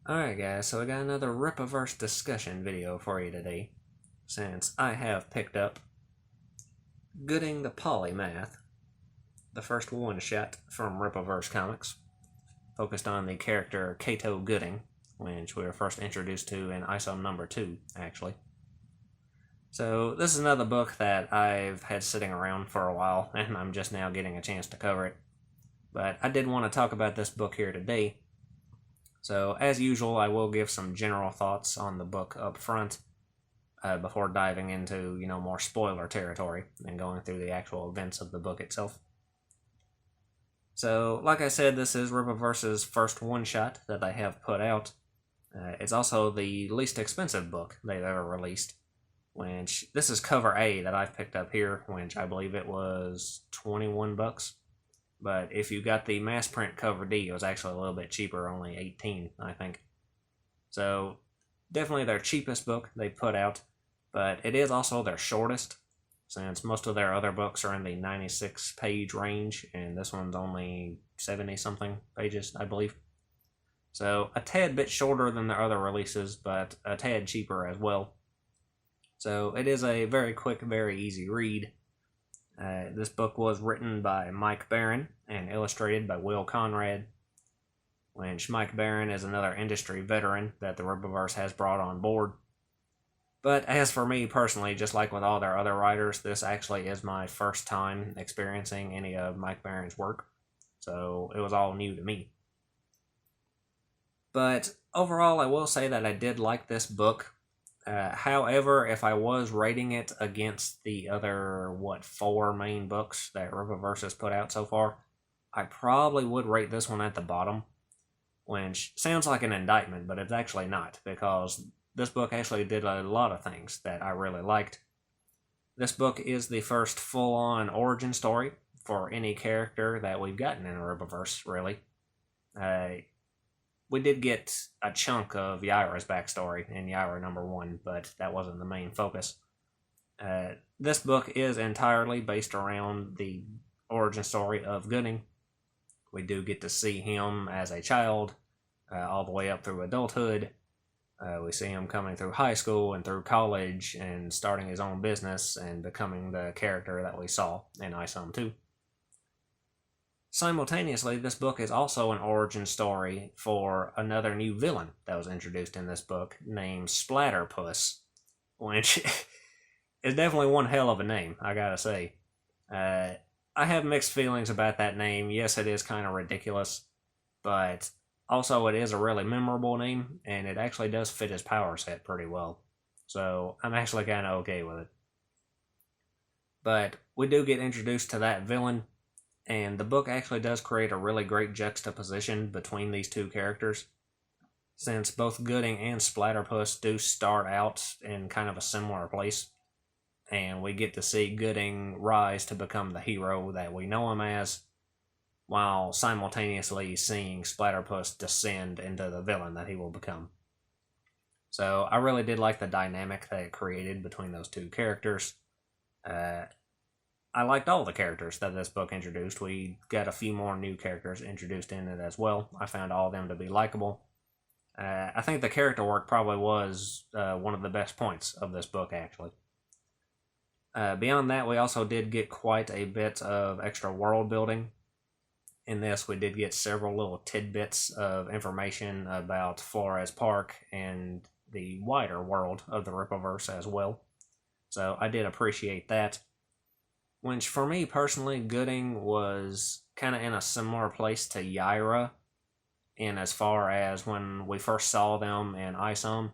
Alright guys, so I got another Rippaverse discussion video for you today, since I have picked up Goodyng the Polymath, the first one-shot from Rippaverse Comics, focused on the character Kato Goodyng, which we were first introduced to in ISO number 2, actually. So this is another book that I've had sitting around for a while, and I'm just now getting a chance to cover it. But I did want to talk about this book here today. So, as usual, I will give some general thoughts on the book up front before diving into, more spoiler territory and going through the actual events of the book itself. So, like I said, this is Rippaverse's first one-shot that they have put out. It's also the least expensive book they've ever released, which this is cover A that I've picked up here, which I believe it was 21 bucks. But if you got the mass print cover D, it was actually a little bit cheaper, only 18, I think. So, definitely their cheapest book they put out, but it is also their shortest, since most of their other books are in the 96-page range, and this one's only 70-something pages, I believe. So, a tad bit shorter than their other releases, but a tad cheaper as well. So, it is a very quick, very easy read. This book was written by Mike Barron and illustrated by Will Conrad, which Mike Barron is another industry veteran that the Rippaverse has brought on board. But as for me personally, just like with all their other writers, this actually is my first time experiencing any of Mike Barron's work, so it was all new to me. But overall, I will say that I did like this book. However, if I was rating it against the other, 4 main books that Rippaverse has put out so far, I probably would rate this one at the bottom, which sounds like an indictment, but it's actually not, because this book actually did a lot of things that I really liked. This book is the first full-on origin story for any character that we've gotten in Rippaverse, really. We did get a chunk of Yaira's backstory in Yaira number 1, but that wasn't the main focus. This book is entirely based around the origin story of Goodyng. We do get to see him as a child, all the way up through adulthood. We see him coming through high school and through college and starting his own business and becoming the character that we saw in ISO 2. Simultaneously, this book is also an origin story for another new villain that was introduced in this book named Splatterpuss, which is definitely one hell of a name, I gotta say. I have mixed feelings about that name. Yes, it is kind of ridiculous, but also it is a really memorable name, and it actually does fit his power set pretty well. So I'm actually kind of okay with it. But we do get introduced to that villain, and the book actually does create a really great juxtaposition between these two characters, since both Goodyng and Splatterpuss do start out in kind of a similar place, and we get to see Goodyng rise to become the hero that we know him as, while simultaneously seeing Splatterpuss descend into the villain that he will become. So I really did like the dynamic that it created between those two characters. I liked all the characters that this book introduced. We got a few more new characters introduced in it as well. I found all of them to be likable. I think the character work probably was one of the best points of this book, actually. Beyond that, we also did get quite a bit of extra world building. In this, we did get several little tidbits of information about Flores Park and the wider world of the Rippaverse as well. So I did appreciate that. Which, for me personally, Goodyng was kind of in a similar place to Yaira, in as far as when we first saw them in ISO,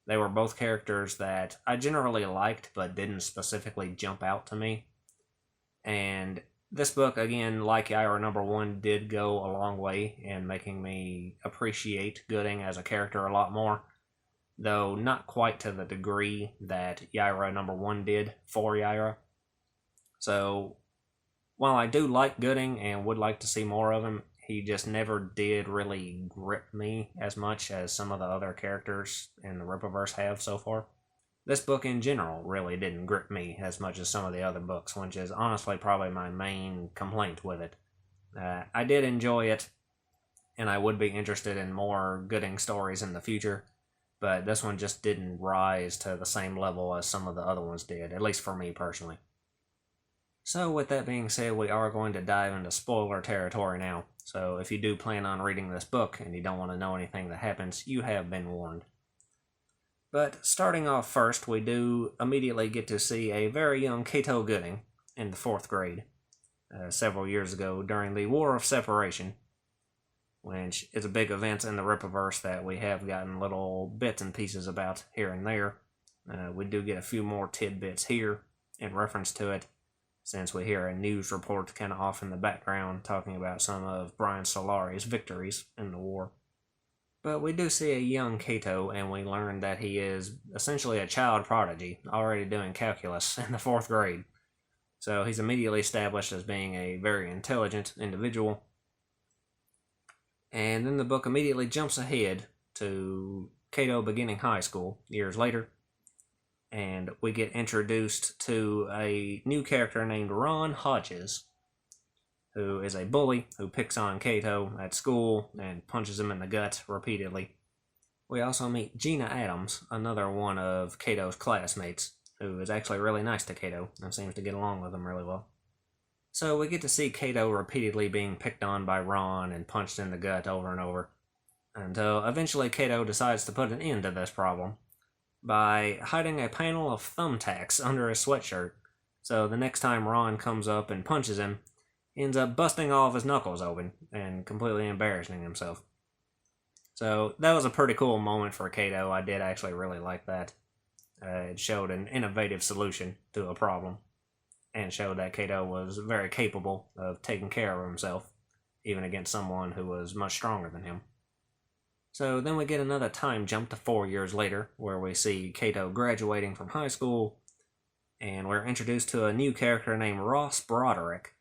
they were both characters that I generally liked, but didn't specifically jump out to me. And this book, again, like Yaira number 1, did go a long way in making me appreciate Goodyng as a character a lot more, though not quite to the degree that Yaira number 1 did for Yaira. So, while I do like Goodyng and would like to see more of him, he just never did really grip me as much as some of the other characters in the Rippaverse have so far. This book in general really didn't grip me as much as some of the other books, which is honestly probably my main complaint with it. I did enjoy it, and I would be interested in more Goodyng stories in the future, but this one just didn't rise to the same level as some of the other ones did, at least for me personally. So with that being said, we are going to dive into spoiler territory now, so if you do plan on reading this book and you don't want to know anything that happens, you have been warned. But starting off first, we do immediately get to see a very young Cato Goodyng in the 4th grade, several years ago during the War of Separation, which is a big event in the Rippaverse that we have gotten little bits and pieces about here and there. We do get a few more tidbits here in reference to it, since we hear a news report kind of off in the background talking about some of Brian Solari's victories in the war. But we do see a young Cato, and we learn that he is essentially a child prodigy, already doing calculus in the 4th grade. So he's immediately established as being a very intelligent individual. And then the book immediately jumps ahead to Cato beginning high school, years later. And we get introduced to a new character named Ron Hodges, who is a bully who picks on Cato at school and punches him in the gut repeatedly. We also meet Gina Adams, another one of Cato's classmates, who is actually really nice to Cato and seems to get along with him really well. So we get to see Cato repeatedly being picked on by Ron and punched in the gut over and over, until eventually Cato decides to put an end to this problem by hiding a panel of thumbtacks under his sweatshirt, so the next time Ron comes up and punches him, he ends up busting all of his knuckles open and completely embarrassing himself. So that was a pretty cool moment for Cato. I did actually really like that. It showed an innovative solution to a problem, and showed that Cato was very capable of taking care of himself, even against someone who was much stronger than him. So then we get another time jump to 4 years later, where we see Cato graduating from high school, and we're introduced to a new character named Ross Broderick,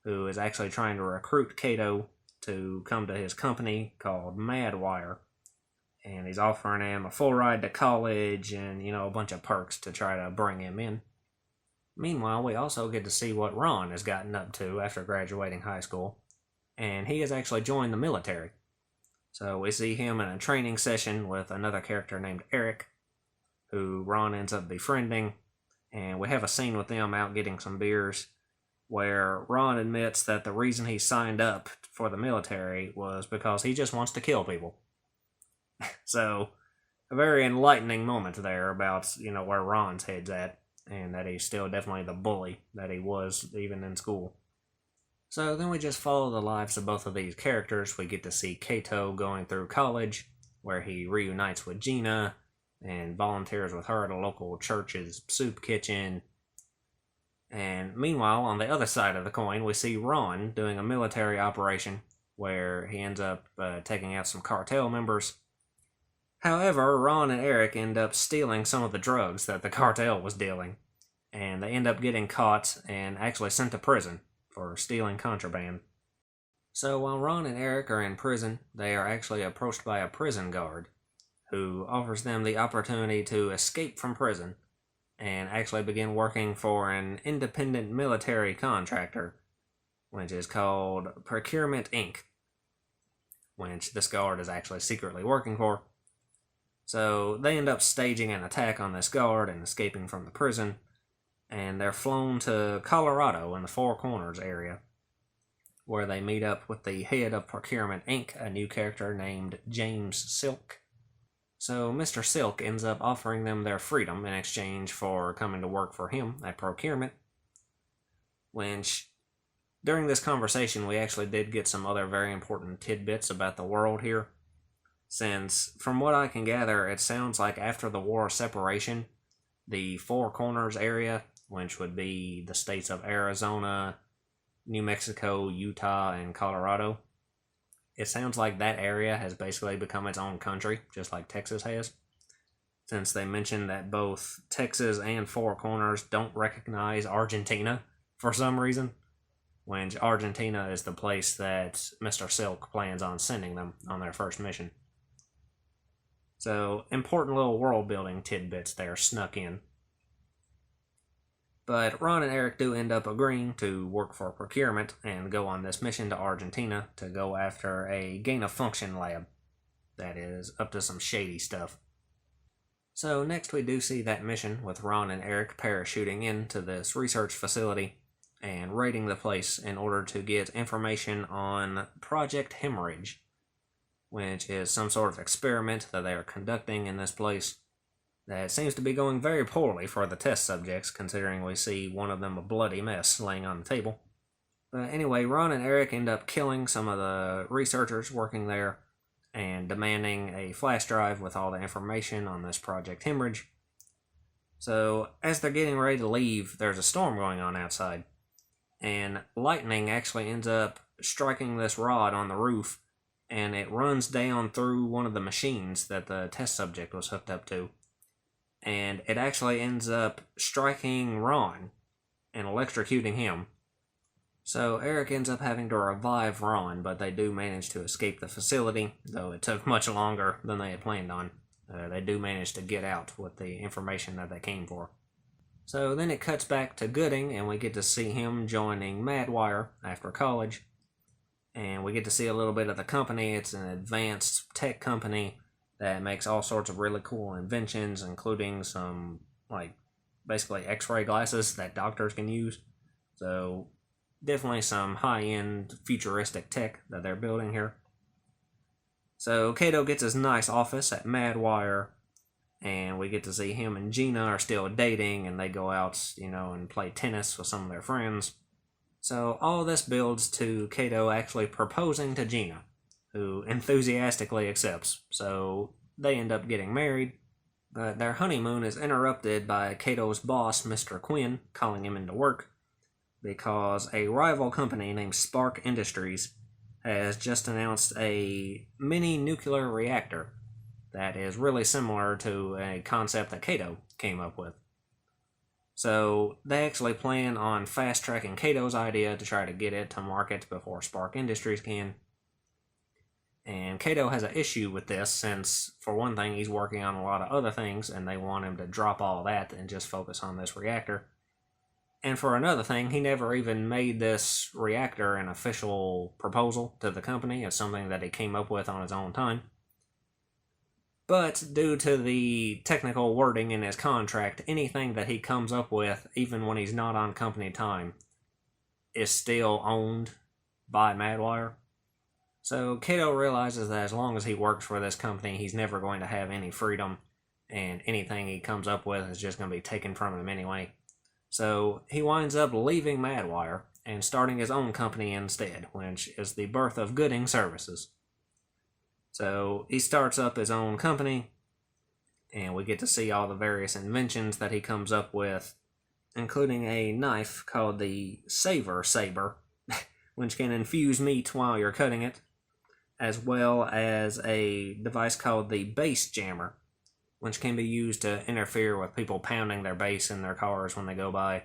who is actually trying to recruit Cato to come to his company called Madwire. And he's offering him a full ride to college and, a bunch of perks to try to bring him in. Meanwhile, we also get to see what Ron has gotten up to after graduating high school, and he has actually joined the military. So we see him in a training session with another character named Eric, who Ron ends up befriending, and we have a scene with them out getting some beers, where Ron admits that the reason he signed up for the military was because he just wants to kill people. So, a very enlightening moment there about, where Ron's head's at, and that he's still definitely the bully that he was even in school. So then we just follow the lives of both of these characters. We get to see Cato going through college, where he reunites with Gina, and volunteers with her at a local church's soup kitchen. And meanwhile, on the other side of the coin, we see Ron doing a military operation, where he ends up taking out some cartel members. However, Ron and Eric end up stealing some of the drugs that the cartel was dealing, and they end up getting caught and actually sent to prison for stealing contraband. So while Ron and Eric are in prison, they are actually approached by a prison guard, who offers them the opportunity to escape from prison and actually begin working for an independent military contractor, which is called Procurement Inc., which this guard is actually secretly working for. So they end up staging an attack on this guard and escaping from the prison, and they're flown to Colorado in the Four Corners area, where they meet up with the head of Procurement Inc., a new character named James Silk. So Mr. Silk ends up offering them their freedom in exchange for coming to work for him at Procurement, which, during this conversation, we actually did get some other very important tidbits about the world here, since, from what I can gather, it sounds like after the War of Separation, the Four Corners area, which would be the states of Arizona, New Mexico, Utah, and Colorado, it sounds like that area has basically become its own country, just like Texas has, since they mentioned that both Texas and Four Corners don't recognize Argentina for some reason, which Argentina is the place that Mr. Silk plans on sending them on their first mission. So, important little world-building tidbits there snuck in. But Ron and Eric do end up agreeing to work for procurement and go on this mission to Argentina to go after a gain-of-function lab that is up to some shady stuff. So next we do see that mission with Ron and Eric parachuting into this research facility and raiding the place in order to get information on Project Hemorrhage, which is some sort of experiment that they are conducting in this place that seems to be going very poorly for the test subjects, considering we see one of them a bloody mess laying on the table. But anyway, Ron and Eric end up killing some of the researchers working there and demanding a flash drive with all the information on this Project Hemorrhage. So as they're getting ready to leave, there's a storm going on outside, and lightning actually ends up striking this rod on the roof, and it runs down through one of the machines that the test subject was hooked up to. And it actually ends up striking Ron and electrocuting him. So Eric ends up having to revive Ron, but they do manage to escape the facility, though it took much longer than they had planned on. They do manage to get out with the information that they came for. So then it cuts back to Goodyng, and we get to see him joining Madwire after college. And we get to see a little bit of the company. It's an advanced tech company that makes all sorts of really cool inventions, including some, basically x-ray glasses that doctors can use. So definitely some high-end futuristic tech that they're building here. So Kato gets his nice office at Madwire, and we get to see him and Gina are still dating, and they go out, and play tennis with some of their friends. So all this builds to Kato actually proposing to Gina, who enthusiastically accepts. So they end up getting married, but their honeymoon is interrupted by Kato's boss, Mr. Quinn, calling him into work because a rival company named Spark Industries has just announced a mini nuclear reactor that is really similar to a concept that Kato came up with. So they actually plan on fast-tracking Kato's idea to try to get it to market before Spark Industries can. And Kato has an issue with this since, for one thing, he's working on a lot of other things and they want him to drop all that and just focus on this reactor. And for another thing, he never even made this reactor an official proposal to the company. It's something that he came up with on his own time. But due to the technical wording in his contract, anything that he comes up with, even when he's not on company time, is still owned by Madwire. So Kato realizes that as long as he works for this company, he's never going to have any freedom, and anything he comes up with is just going to be taken from him anyway. So he winds up leaving Madwire and starting his own company instead, which is the birth of Goodyng Services. So he starts up his own company, and we get to see all the various inventions that he comes up with, including a knife called the Savor Saber, which can infuse meat while you're cutting it, as well as a device called the Bass Jammer, which can be used to interfere with people pounding their bass in their cars when they go by,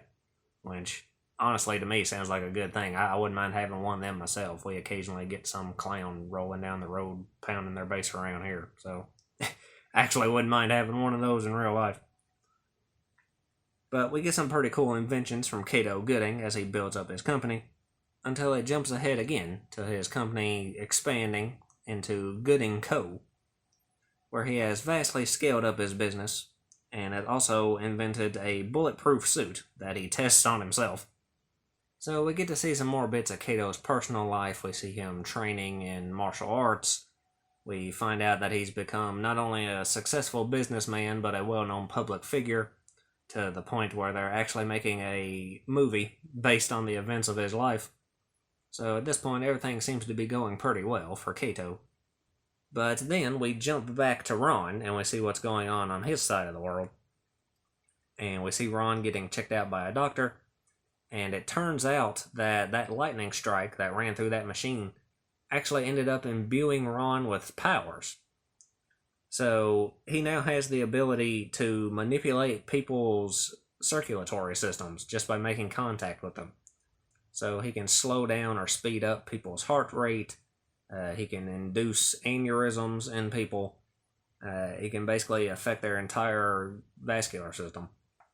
which honestly to me sounds like a good thing. I wouldn't mind having one of them myself. We occasionally get some clown rolling down the road pounding their bass around here, so actually wouldn't mind having one of those in real life. But we get some pretty cool inventions from Kato Goodyng as he builds up his company, until it jumps ahead again to his company expanding into Goodyng Co., where he has vastly scaled up his business, and has also invented a bulletproof suit that he tests on himself. So we get to see some more bits of Kato's personal life. We see him training in martial arts. We find out that he's become not only a successful businessman, but a well-known public figure, to the point where they're actually making a movie based on the events of his life. So at this point, everything seems to be going pretty well for Kato. But then we jump back to Ron, and we see what's going on his side of the world. And we see Ron getting checked out by a doctor, and it turns out that that lightning strike that ran through that machine actually ended up imbuing Ron with powers. So he now has the ability to manipulate people's circulatory systems just by making contact with them. So he can slow down or speed up people's heart rate. He can induce aneurysms in people. He can basically affect their entire vascular system.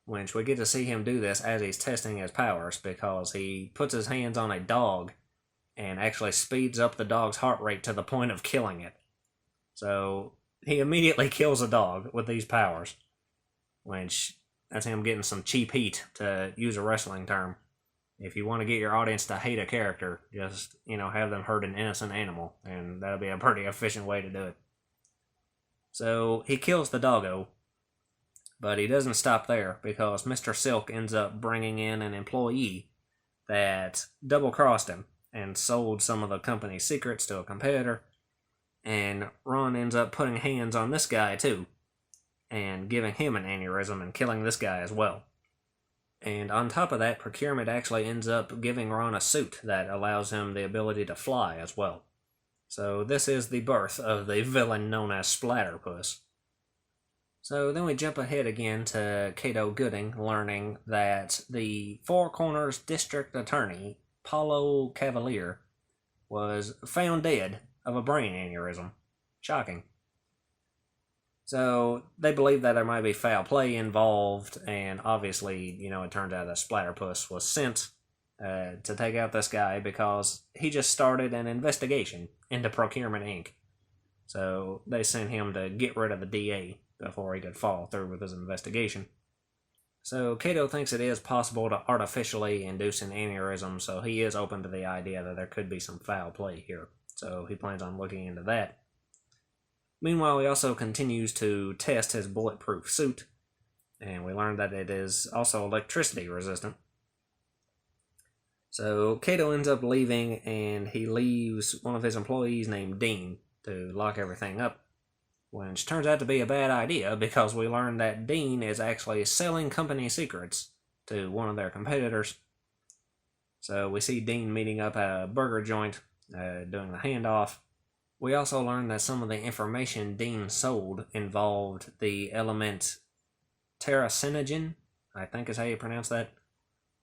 which we get to see him do this as he's testing his powers, because he puts his hands on a dog and actually speeds up the dog's heart rate to the point of killing it. So he immediately kills a dog with these powers, which that's him getting some cheap heat, to use a wrestling term. If you want to get your audience to hate a character, just, have them hurt an innocent animal, and that'll be a pretty efficient way to do it. So he kills the doggo, but he doesn't stop there, because Mr. Silk ends up bringing in an employee that double-crossed him and sold some of the company's secrets to a competitor, and Ron ends up putting hands on this guy too, and giving him an aneurysm and killing this guy as well. And on top of that, Procurement actually ends up giving Ron a suit that allows him the ability to fly as well. So this is the birth of the villain known as Splatterpuss. So then we jump ahead again to Cato Goodyng learning that the Four Corners District Attorney, Paulo Cavalier, was found dead of a brain aneurysm. Shocking. So they believe that there might be foul play involved, and obviously, it turns out that Splatterpuss was sent to take out this guy because he just started an investigation into Procurement Inc. So they sent him to get rid of the DA before he could follow through with his investigation. So Cato thinks it is possible to artificially induce an aneurysm, so he is open to the idea that there could be some foul play here. So he plans on looking into that. Meanwhile, he also continues to test his bulletproof suit, and we learned that it is also electricity resistant. So Cato ends up leaving, and he leaves one of his employees named Dean to lock everything up, which turns out to be a bad idea, because we learned that Dean is actually selling company secrets to one of their competitors. So we see Dean meeting up at a burger joint, doing the handoff. We also learned that some of the information Dean sold involved the element terracinogen, I think is how you pronounce that,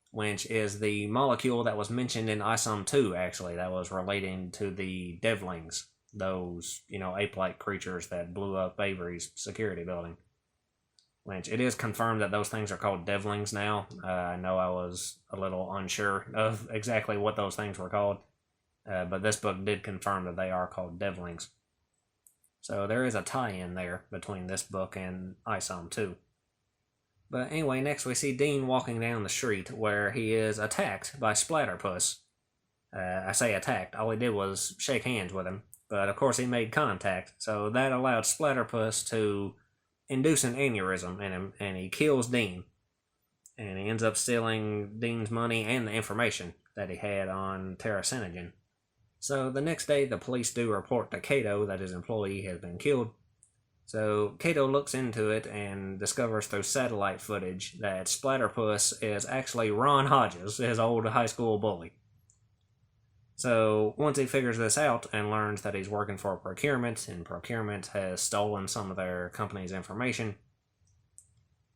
which is the molecule that was mentioned in ISOM 2, actually, that was relating to the devlings, those, ape-like creatures that blew up Avery's security building. Which it is confirmed that those things are called devlings now. I know I was a little unsure of exactly what those things were called. But this book did confirm that they are called devlings. So there is a tie-in there between this book and ISOM 2. But anyway, next we see Dean walking down the street where he is attacked by Splatterpuss. I say attacked, all he did was shake hands with him. But of course he made contact, so that allowed Splatterpuss to induce an aneurysm in him, and he kills Dean. And he ends up stealing Dean's money and the information that he had on terracinogen. So the next day, the police do report to Cato that his employee has been killed. So Cato looks into it and discovers through satellite footage that Splatterpuss is actually Ron Hodges, his old high school bully. So once he figures this out and learns that he's working for Procurement, and Procurement has stolen some of their company's information,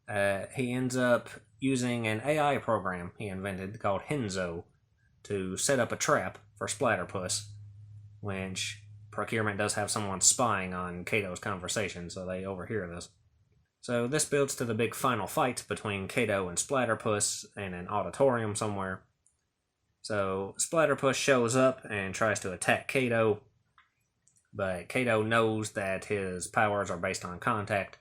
he ends up using an AI program he invented called Henzo to set up a trap for Splatterpuss, which Procurement does have someone spying on Cato's conversation, so they overhear this. So this builds to the big final fight between Cato and Splatterpuss in an auditorium somewhere. So Splatterpuss shows up and tries to attack Cato, but Cato knows that his powers are based on contact,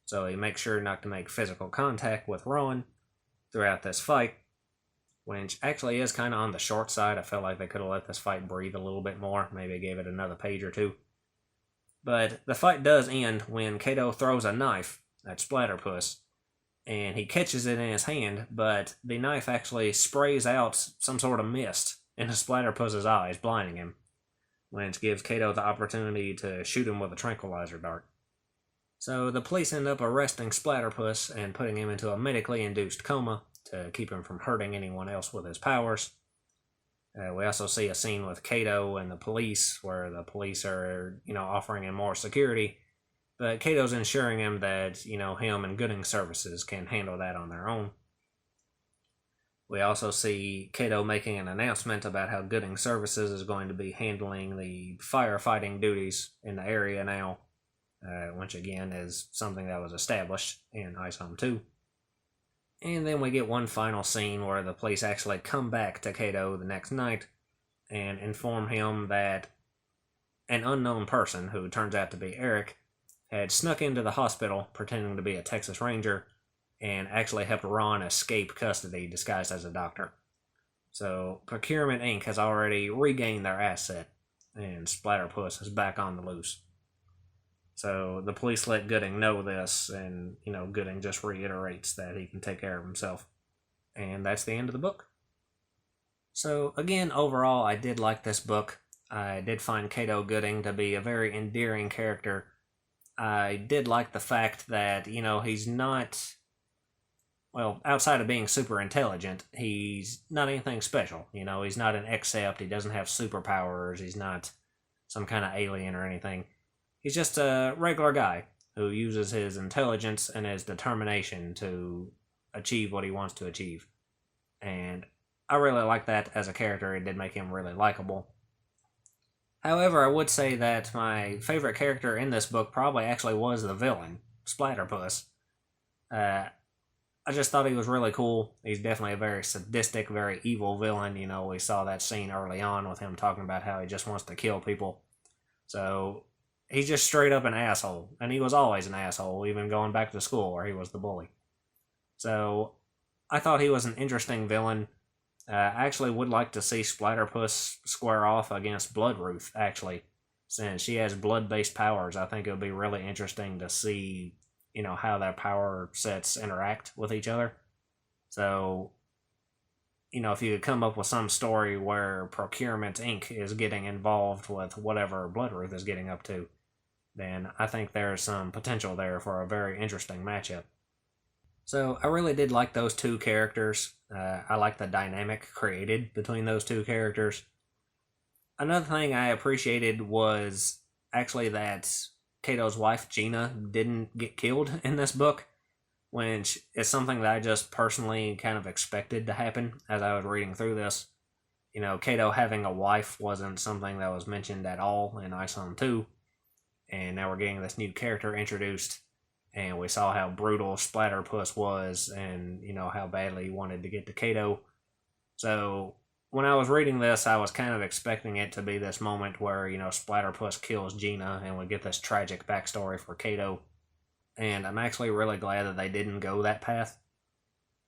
so he makes sure not to make physical contact with Ron throughout this fight, which actually is kind of on the short side. I felt like they could have let this fight breathe a little bit more, maybe gave it another page or two. But the fight does end when Cato throws a knife at Splatterpuss, and he catches it in his hand, but the knife actually sprays out some sort of mist into Splatterpuss's eyes, blinding him, which gives Cato the opportunity to shoot him with a tranquilizer dart. So the police end up arresting Splatterpuss and putting him into a medically induced coma to keep him from hurting anyone else with his powers. We also see a scene with Cato and the police where the police are, offering him more security, but Cato's ensuring him that, him and Goodyng Services can handle that on their own. We also see Cato making an announcement about how Goodyng Services is going to be handling the firefighting duties in the area now, which again is something that was established in ISOM 2. And then we get one final scene where the police actually come back to Kato the next night and inform him that an unknown person, who turns out to be Eric, had snuck into the hospital pretending to be a Texas Ranger and actually helped Ron escape custody disguised as a doctor. So Procurement Inc. has already regained their asset, and Splatterpuss is back on the loose. So the police let Goodyng know this, and, Goodyng just reiterates that he can take care of himself. And that's the end of the book. So again, overall, I did like this book. I did find Kato Goodyng to be a very endearing character. I did like the fact that, he's not, well, outside of being super intelligent, he's not anything special. He's not an Accept, he doesn't have superpowers, he's not some kind of alien or anything. He's just a regular guy who uses his intelligence and his determination to achieve what he wants to achieve. And I really like that as a character. It did make him really likable. However, I would say that my favorite character in this book probably actually was the villain, Splatterpuss. I just thought he was really cool. He's definitely a very sadistic, very evil villain. We saw that scene early on with him talking about how he just wants to kill people. So he's just straight up an asshole, and he was always an asshole, even going back to school where he was the bully. So I thought he was an interesting villain. I actually would like to see Splatterpuss square off against Bloodruth, actually. Since she has blood-based powers, I think it would be really interesting to see, how their power sets interact with each other. So, if you could come up with some story where Procurement Inc. is getting involved with whatever Bloodruth is getting up to, then I think there's some potential there for a very interesting matchup. So I really did like those two characters. I like the dynamic created between those two characters. Another thing I appreciated was actually that Kato's wife, Gina, didn't get killed in this book, which is something that I just personally kind of expected to happen as I was reading through this. Kato having a wife wasn't something that was mentioned at all in ISOM 2, and now we're getting this new character introduced. And we saw how brutal Splatterpuss was and, how badly he wanted to get to Kato. So when I was reading this, I was kind of expecting it to be this moment where, Splatterpuss kills Gina and we get this tragic backstory for Kato. And I'm actually really glad that they didn't go that path,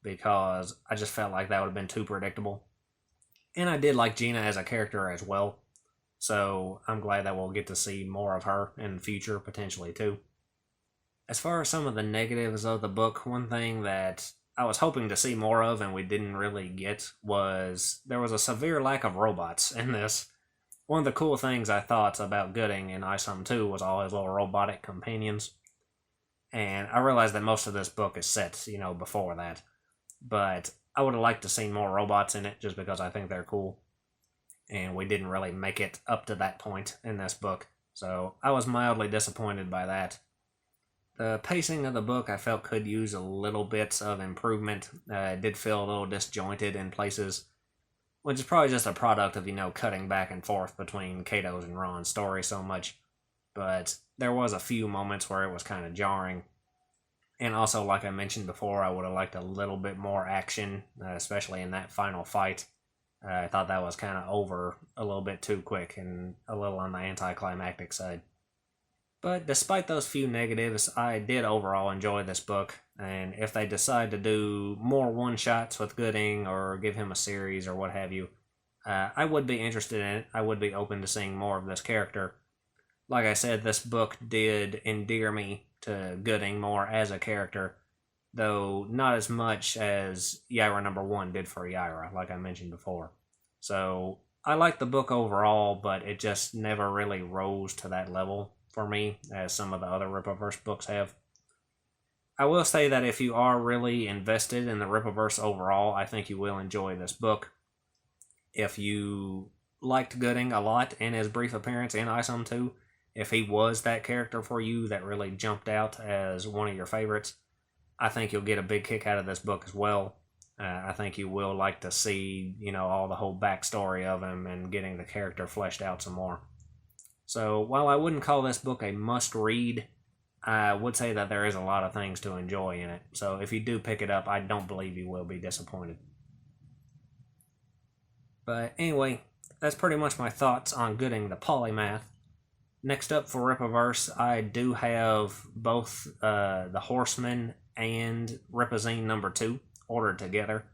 because I just felt like that would have been too predictable. And I did like Gina as a character as well. So I'm glad that we'll get to see more of her in the future, potentially too. As far as some of the negatives of the book, one thing that I was hoping to see more of and we didn't really get was there was a severe lack of robots in this. One of the cool things I thought about Goodyng in ISOM 2 was all his little robotic companions. And I realized that most of this book is set, before that. But I would have liked to see more robots in it just because I think they're cool. And we didn't really make it up to that point in this book. So I was mildly disappointed by that. The pacing of the book I felt could use a little bit of improvement. It did feel a little disjointed in places, which is probably just a product of, cutting back and forth between Kato's and Ron's story so much. But there was a few moments where it was kind of jarring. And also, like I mentioned before, I would have liked a little bit more action, especially in that final fight. I thought that was kind of over a little bit too quick and a little on the anticlimactic side. But despite those few negatives, I did overall enjoy this book, and if they decide to do more one-shots with Goodyng or give him a series or what have you, I would be interested in it. I would be open to seeing more of this character. Like I said, this book did endear me to Goodyng more as a character, though not as much as Yaira number 1 did for Yaira, like I mentioned before. So I liked the book overall, but it just never really rose to that level for me, as some of the other Rippaverse books have. I will say that if you are really invested in the Rippaverse overall, I think you will enjoy this book. If you liked Goodyng a lot in his brief appearance in ISOM 2, if he was that character for you that really jumped out as one of your favorites, I think you'll get a big kick out of this book as well. I think you will like to see, all the whole backstory of him and getting the character fleshed out some more. So while I wouldn't call this book a must-read, I would say that there is a lot of things to enjoy in it. So if you do pick it up, I don't believe you will be disappointed. But anyway, that's pretty much my thoughts on Goodyng the Polymath. Next up for Rippaverse, I do have both the Horseman and Ripazine number 2 ordered together.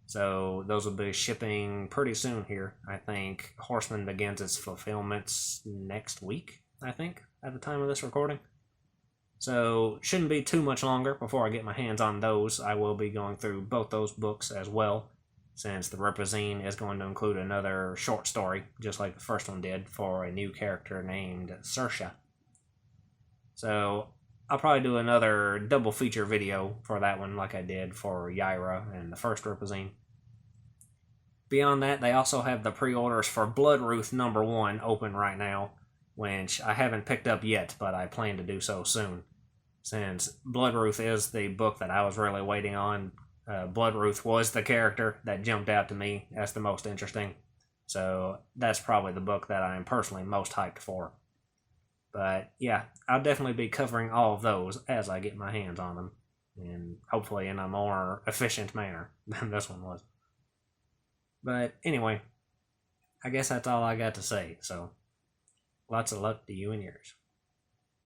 So those will be shipping pretty soon here. I think Horseman begins its fulfillments next week, I think, at the time of this recording. So shouldn't be too much longer before I get my hands on those. I will be going through both those books as well, since the Ripazine is going to include another short story, just like the first one did, for a new character named Saoirse. So I'll probably do another double feature video for that one like I did for Yaira and the first Ripazine. Beyond that, they also have the pre-orders for Bloodruth number 1 open right now, which I haven't picked up yet, but I plan to do so soon. Since Bloodruth is the book that I was really waiting on, Bloodruth was the character that jumped out to me as the most interesting. So that's probably the book that I'm personally most hyped for. But yeah, I'll definitely be covering all of those as I get my hands on them. And hopefully in a more efficient manner than this one was. But anyway, I guess that's all I got to say. So lots of luck to you and yours.